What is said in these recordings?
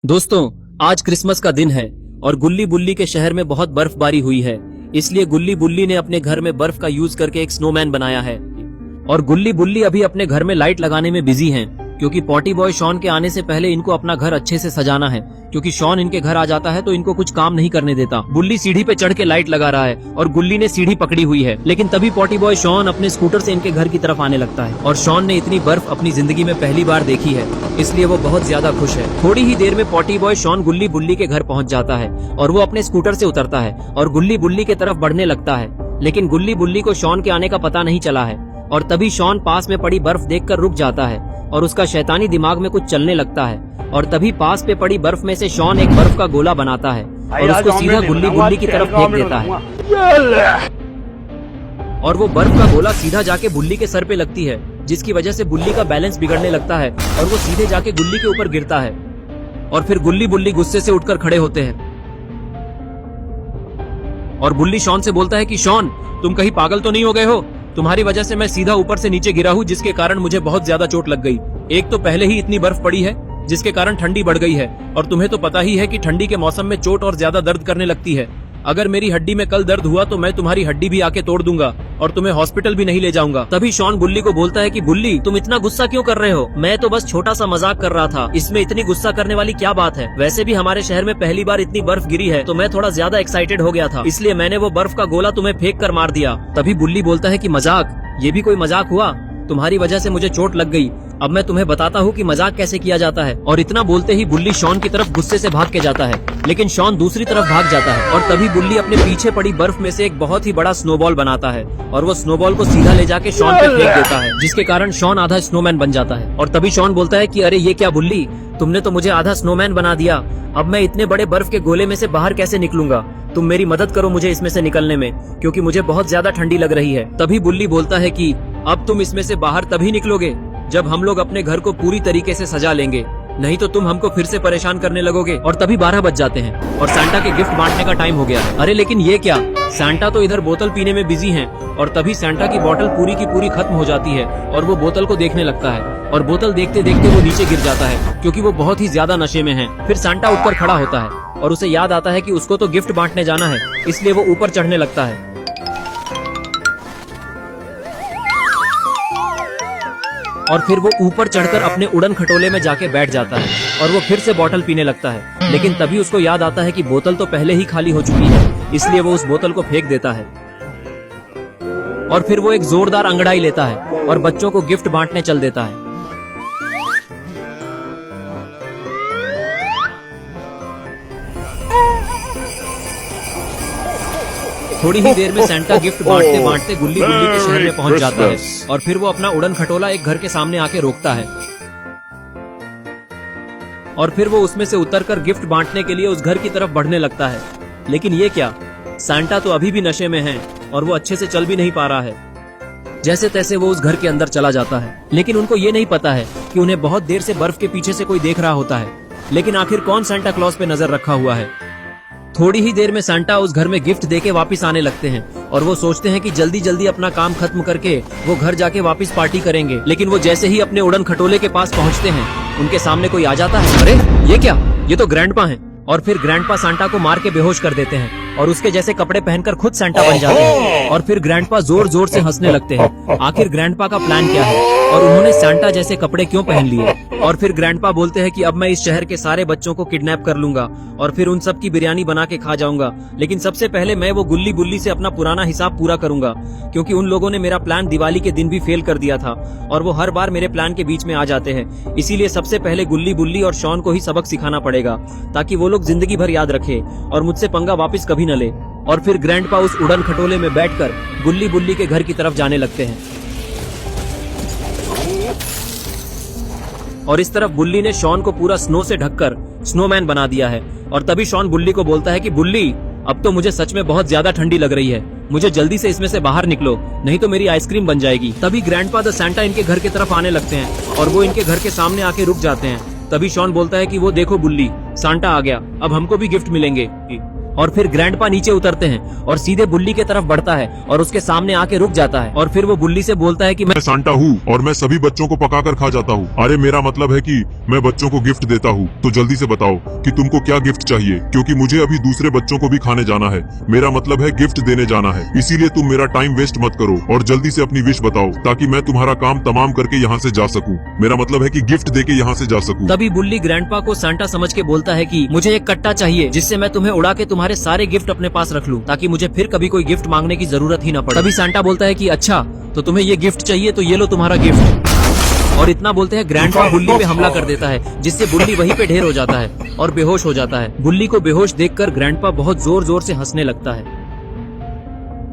दोस्तों, आज क्रिसमस का दिन है और गुल्ली बुल्ली के शहर में बहुत बर्फबारी हुई है। इसलिए गुल्ली बुल्ली ने अपने घर में बर्फ का यूज करके एक स्नोमैन बनाया है। और गुल्ली बुल्ली अभी अपने घर में लाइट लगाने में बिजी हैं, क्योंकि पॉटी बॉय शॉन के आने से पहले इनको अपना घर अच्छे से सजाना है। क्योंकि शॉन इनके घर आ जाता है तो इनको कुछ काम नहीं करने देता। बुल्ली सीढ़ी पे चढ़ के लाइट लगा रहा है और गुल्ली ने सीढ़ी पकड़ी हुई है। लेकिन तभी पॉटी बॉय शॉन अपने स्कूटर से इनके घर की तरफ आने लगता है। और शॉन ने इतनी बर्फ अपनी जिंदगी में पहली बार देखी है, इसलिए वो बहुत ज्यादा खुश है। थोड़ी ही देर में पॉटी बॉय शॉन गुल्ली बुल्ली के घर पहुंच जाता है और वो अपने स्कूटर से उतरता है और गुल्ली बुल्ली की तरफ बढ़ने लगता है। लेकिन गुल्ली बुल्ली को शॉन के आने का पता नहीं चला है और तभी शॉन पास में पड़ी बर्फ देखकर रुक जाता है और उसका शैतानी दिमाग में कुछ चलने लगता है। और तभी पास पे पड़ी बर्फ में से शॉन एक बर्फ का गोला बनाता है और उसको सीधा गुल्ली बुल्ली की तरफ फेंक देता है। और वो बर्फ का गोला सीधा जाके बुल्ली के सर पे लगती है, जिसकी वजह से बुल्ली का बैलेंस बिगड़ने लगता है और वो सीधे जाके गुल्ली के ऊपर गिरता है। और फिर गुल्ली बुल्ली गुस्से से उठकर खड़े होते हैं और बुल्ली शॉन से बोलता है कि शॉन, तुम कहीं पागल तो नहीं हो गए हो? तुम्हारी वजह से मैं सीधा ऊपर से नीचे गिरा हूँ, जिसके कारण मुझे बहुत ज्यादा चोट लग गई। एक तो पहले ही इतनी बर्फ पड़ी है जिसके कारण ठंडी बढ़ गई है, और तुम्हें तो पता ही है कि ठंडी के मौसम में चोट और ज्यादा दर्द करने लगती है। अगर मेरी हड्डी में कल दर्द हुआ तो मैं तुम्हारी हड्डी भी आके तोड़ दूंगा और तुम्हें हॉस्पिटल भी नहीं ले जाऊंगा। तभी शॉन बुल्ली को बोलता है कि बुल्ली, तुम इतना गुस्सा क्यों कर रहे हो? मैं तो बस छोटा सा मजाक कर रहा था, इसमें इतनी गुस्सा करने वाली क्या बात है? वैसे भी हमारे शहर में पहली बार इतनी बर्फ गिरी है तो मैं थोड़ा ज्यादा एक्साइटेड हो गया था, इसलिए मैंने वो बर्फ का गोला तुम्हें फेंक कर मार दिया। तभी बुल्ली बोलता है कि मजाक? ये भी कोई मजाक हुआ? तुम्हारी वजह से मुझे चोट लग गई, अब मैं तुम्हें बताता हूँ कि मजाक कैसे किया जाता है। और इतना बोलते ही बुल्ली शॉन की तरफ गुस्से से भाग के जाता है, लेकिन शॉन दूसरी तरफ भाग जाता है। और तभी बुल्ली अपने पीछे पड़ी बर्फ में से एक बहुत ही बड़ा स्नोबॉल बनाता है और वो स्नोबॉल को सीधा ले जाके शॉन पे फेंक देता है, जिसके कारण शॉन आधा स्नोमैन बन जाता है। और तभी शॉन बोलता है कि अरे ये क्या बुल्ली, तुमने तो मुझे आधा स्नोमैन बना दिया। अब मैं इतने बड़े बर्फ के गोले में से बाहर कैसे निकलूंगा? तुम मेरी मदद करो मुझे इसमें से निकलने में, क्योंकि मुझे बहुत ज्यादा ठंडी लग रही है। तभी बुल्ली बोलता है कि अब तुम इसमें से बाहर तभी निकलोगे जब हम लोग अपने घर को पूरी तरीके से सजा लेंगे, नहीं तो तुम हमको फिर से परेशान करने लगोगे। और तभी 12 बज जाते हैं और सांता के गिफ्ट बांटने का टाइम हो गया है। अरे लेकिन ये क्या, सांता तो इधर बोतल पीने में बिजी हैं। और तभी सांता की बोतल पूरी की पूरी खत्म हो जाती है और वो बोतल को देखने लगता है और बोतल देखते देखते वो नीचे गिर जाता है, क्योंकि वो बहुत ही ज्यादा नशे में है। फिर सांता उठकर खड़ा होता है और उसे याद आता है कि उसको तो गिफ्ट बांटने जाना है, इसलिए वो ऊपर चढ़ने लगता है। और फिर वो ऊपर चढ़कर अपने उड़न खटोले में जाके बैठ जाता है और वो फिर से बोतल पीने लगता है। लेकिन तभी उसको याद आता है कि बोतल तो पहले ही खाली हो चुकी है, इसलिए वो उस बोतल को फेंक देता है। और फिर वो एक जोरदार अंगड़ाई लेता है और बच्चों को गिफ्ट बांटने चल देता है। थोड़ी ही देर में सांता गिफ्ट बांटते बांटते गुल्ली बुल्ली के शहर में पहुंच जाता है और फिर वो अपना उड़न खटोला एक घर के सामने आके रोकता है और फिर वो उसमें से उतरकर गिफ्ट बांटने के लिए उस घर की तरफ बढ़ने लगता है। लेकिन ये क्या, सांता तो अभी भी नशे में है और वो अच्छे से चल भी नहीं पा रहा है। जैसे तैसे वो उस घर के अंदर चला जाता है, लेकिन उनको ये नहीं पता है कि उन्हें बहुत देर से बर्फ के पीछे से कोई देख रहा होता है। लेकिन आखिर कौन सांता क्लॉज पे नजर रखा हुआ है? थोड़ी ही देर में सांता उस घर में गिफ्ट देके वापस आने लगते हैं और वो सोचते हैं कि जल्दी जल्दी अपना काम खत्म करके वो घर जाके वापस पार्टी करेंगे। लेकिन वो जैसे ही अपने उड़न खटोले के पास पहुंचते हैं, उनके सामने कोई आ जाता है। अरे ये क्या, ये तो ग्रैंडपा हैं। और फिर ग्रैंडपा सांता को मार के बेहोश कर देते हैं और उसके जैसे कपड़े पहनकर खुद सांता बन जाते हैं। और फिर ग्रैंडपा जोर जोर से हंसने लगते हैं। आखिर ग्रैंडपा का प्लान क्या है और उन्होंने सांता जैसे कपड़े क्यों पहन लिए? और फिर ग्रैंडपा बोलते हैं कि अब मैं इस शहर के सारे बच्चों को किडनैप कर लूंगा और फिर उन सब की बिरयानी बना के खा जाऊंगा। लेकिन सबसे पहले मैं वो गुल्ली बुल्ली से अपना पुराना हिसाब पूरा करूंगा, क्योंकि उन लोगों ने मेरा प्लान दिवाली के दिन भी फेल कर दिया था और वो हर बार मेरे प्लान के बीच में आ जाते हैं। इसीलिए सबसे पहले गुल्ली बुल्ली और शॉन को ही सबक सिखाना पड़ेगा, ताकि वो लोग जिंदगी भर याद रखे और मुझसे पंगा वापस कभी न ले। और फिर ग्रैंडपा उस उड़न खटोले में बैठकर गुल्ली बुल्ली के घर की तरफ जाने लगते हैं। और इस तरफ बुल्ली ने शॉन को पूरा स्नो से ढककर स्नोमैन बना दिया है। और तभी शॉन बुल्ली को बोलता है कि बुल्ली, अब तो मुझे सच में बहुत ज्यादा ठंडी लग रही है, मुझे जल्दी से इसमें से बाहर निकलो, नहीं तो मेरी आइसक्रीम बन जाएगी। तभी ग्रैंडपा द सांता इनके घर की तरफ आने लगते हैं और वो इनके घर के सामने आके रुक जाते हैं। तभी शॉन बोलता है कि वो देखो बुल्ली, सांता आ गया, अब हमको भी गिफ्ट मिलेंगे। और फिर ग्रैंडपा नीचे उतरते हैं और सीधे बुल्ली के तरफ बढ़ता है और उसके सामने आके रुक जाता है और फिर वो बुल्ली से बोलता है कि मैं सांता हूँ और मैं सभी बच्चों को पकाकर खा जाता हूँ। अरे मेरा मतलब है कि मैं बच्चों को गिफ्ट देता हूँ। तो जल्दी से बताओ कि तुमको क्या गिफ्ट चाहिए, क्योंकि मुझे अभी दूसरे बच्चों को भी खाने जाना है। मेरा मतलब है गिफ्ट देने जाना है, इसीलिए तुम मेरा टाइम वेस्ट मत करो और जल्दी से अपनी विश बताओ ताकि मैं तुम्हारा काम तमाम करके यहाँ से जा सकूँ। मेरा मतलब है कि गिफ्ट देके यहाँ से जा सकूँ। तभी बुल्ली ग्रैंडपा को सांता समझ के बोलता है कि मुझे एक कट्टा चाहिए जिससे मैं तुम्हें उड़ा के तुम्हारे सारे गिफ्ट अपने पास रख लूं, ताकि मुझे फिर कभी कोई गिफ्ट मांगने की जरूरत ही न पड़े। तभी सांता बोलता है कि अच्छा तो तुम्हें ये गिफ्ट चाहिए तो ये लो तुम्हारा गिफ्ट। और इतना बोलते हैं ग्रैंडपा बुल्ली पे हमला कर देता है, जिससे बुल्ली वहीं पे ढेर हो जाता है और बेहोश हो जाता है। बुल्ली को बेहोश देखकर ग्रैंडपा बहुत जोर जोर से हंसने लगता है।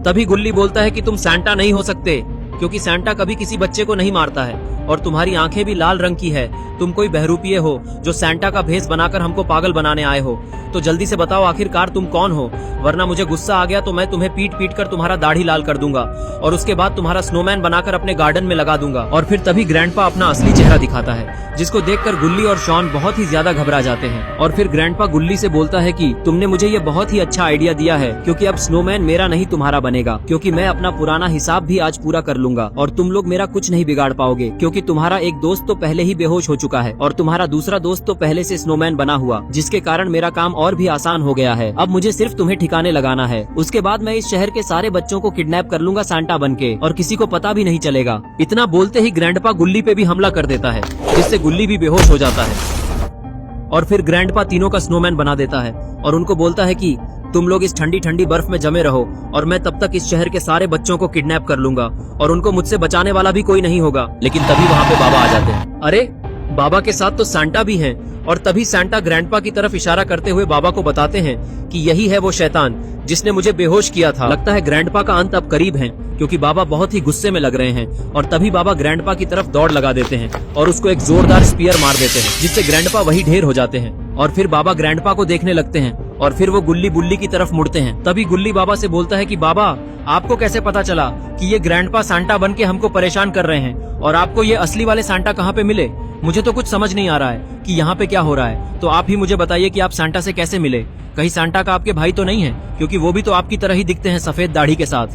तभी गुल्ली बोलता है कि तुम सांता नहीं हो सकते, क्योंकि सांता कभी किसी बच्चे को नहीं मारता है और तुम्हारी आंखें भी लाल रंग की है। तुम कोई बहरूपिये हो जो सांता का भेष बनाकर हमको पागल बनाने आए हो। तो जल्दी से बताओ आखिरकार तुम कौन हो, वरना मुझे गुस्सा आ गया तो मैं तुम्हें पीट पीट कर तुम्हारा दाढ़ी लाल कर दूंगा और उसके बाद तुम्हारा स्नोमैन बनाकर अपने गार्डन में लगा दूंगा। और फिर तभी ग्रैंडपा अपना असली चेहरा दिखाता है, जिसको देखकर गुल्ली और शॉन बहुत ही ज्यादा घबरा जाते हैं। और फिर ग्रैंडपा गुल्ली से बोलता है कि तुमने मुझे ये बहुत ही अच्छा आइडिया दिया है, क्योंकि अब स्नोमैन मेरा नहीं तुम्हारा बनेगा, क्योंकि मैं अपना पुराना हिसाब भी आज पूरा कर लूंगा और तुम लोग मेरा कुछ नहीं बिगाड़ पाओगे, क्योंकि तुम्हारा एक दोस्त तो पहले ही बेहोश हो चुका है और तुम्हारा दूसरा दोस्त तो पहले से स्नोमैन बना हुआ, जिसके कारण मेरा काम और भी आसान हो गया है। अब मुझे सिर्फ तुम्हें ठिकाने लगाना है, उसके बाद मैं इस शहर के सारे बच्चों को किडनैप कर लूंगा सांता बनके और किसी को पता भी नहीं चलेगा। इतना बोलते ही ग्रैंडपा गुल्ली पे भी हमला कर देता है, जिससे गुल्ली भी बेहोश हो जाता है। और फिर ग्रैंडपा तीनों का स्नोमैन बना देता है और उनको बोलता है कि तुम लोग इस ठंडी ठंडी बर्फ में जमे रहो और मैं तब तक इस शहर के सारे बच्चों को किडनैप कर लूंगा और उनको मुझसे बचाने वाला भी कोई नहीं होगा। लेकिन तभी वहाँ पे बाबा आ जाते हैं। अरे बाबा के साथ तो सांता भी हैं और तभी सांता ग्रैंडपा की तरफ इशारा करते हुए बाबा को बताते हैं कि यही है वो शैतान जिसने मुझे बेहोश किया था। लगता है ग्रैंडपा का अंत अब करीब है, क्योंकि बाबा बहुत ही गुस्से में लग रहे हैं। और तभी बाबा ग्रैंडपा की तरफ दौड़ लगा देते हैं और उसको एक जोरदार स्पीयर मार देते हैं, जिससे ग्रैंडपा वही ढेर हो जाते हैं। और फिर बाबा ग्रैंडपा को देखने लगते हैं और फिर वो गुल्ली बुल्ली की तरफ मुड़ते हैं। तभी गुल्ली बाबा से बोलता है कि बाबा आपको कैसे पता चला कि ये ग्रैंडपा सांता बन के हमको परेशान कर रहे हैं, और आपको ये असली वाले सांता कहाँ पे मिले? मुझे तो कुछ समझ नहीं आ रहा है कि यहाँ पे क्या हो रहा है। तो आप ही मुझे बताइए कि आप सांता से कैसे मिले? कहीं सांता का आपके भाई तो नहीं है, क्योंकि वो भी तो आपकी तरह ही दिखते हैं सफेद दाढ़ी के साथ।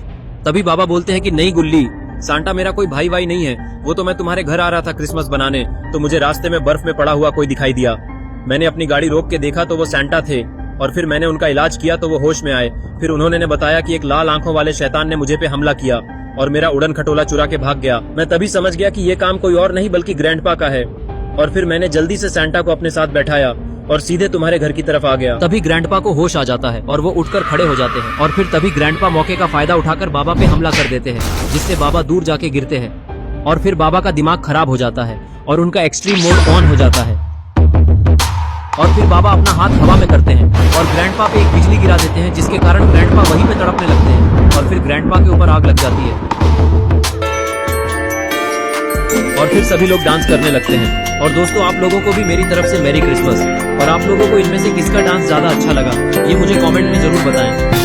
तभी बाबा बोलते हैं कि नहीं गुल्ली, सांता मेरा कोई भाई वाई नहीं है। वो तो मैं तुम्हारे घर आ रहा था क्रिसमस बनाने, तो मुझे रास्ते में बर्फ में पड़ा हुआ कोई दिखाई दिया। मैंने अपनी गाड़ी रोक के देखा तो वो सांता थे और फिर मैंने उनका इलाज किया तो वो होश में आए। फिर उन्होंने बताया कि एक लाल आंखों वाले शैतान ने मुझे पे हमला किया और मेरा उड़न खटोला चुरा के भाग गया। मैं तभी समझ गया कि ये काम कोई और नहीं बल्कि ग्रैंडपा का है, और फिर मैंने जल्दी से सांता को अपने साथ बैठाया और सीधे तुम्हारे घर की तरफ आ गया। तभी ग्रैंडपा को होश आ जाता है और वो उठकर खड़े हो जाते हैं। और फिर तभी ग्रैंडपा मौके का फायदा उठाकर बाबा पे हमला कर देते हैं, जिससे बाबा दूर जाके गिरते हैं। और फिर बाबा का दिमाग खराब हो जाता है और उनका एक्सट्रीम मोड ऑन हो जाता है। और फिर बाबा अपना हाथ हवा में करते हैं और ग्रैंडपा पे एक बिजली गिरा देते हैं, जिसके कारण ग्रैंडपा वहीं पे तड़पने लगते हैं और फिर ग्रैंडपा के ऊपर आग लग जाती है और फिर सभी लोग डांस करने लगते हैं। और दोस्तों आप लोगों को भी मेरी तरफ से मैरी क्रिसमस। और आप लोगों को इनमें से किसका डांस ज्यादा अच्छा लगा ये मुझे कमेंट में जरूर बताएं।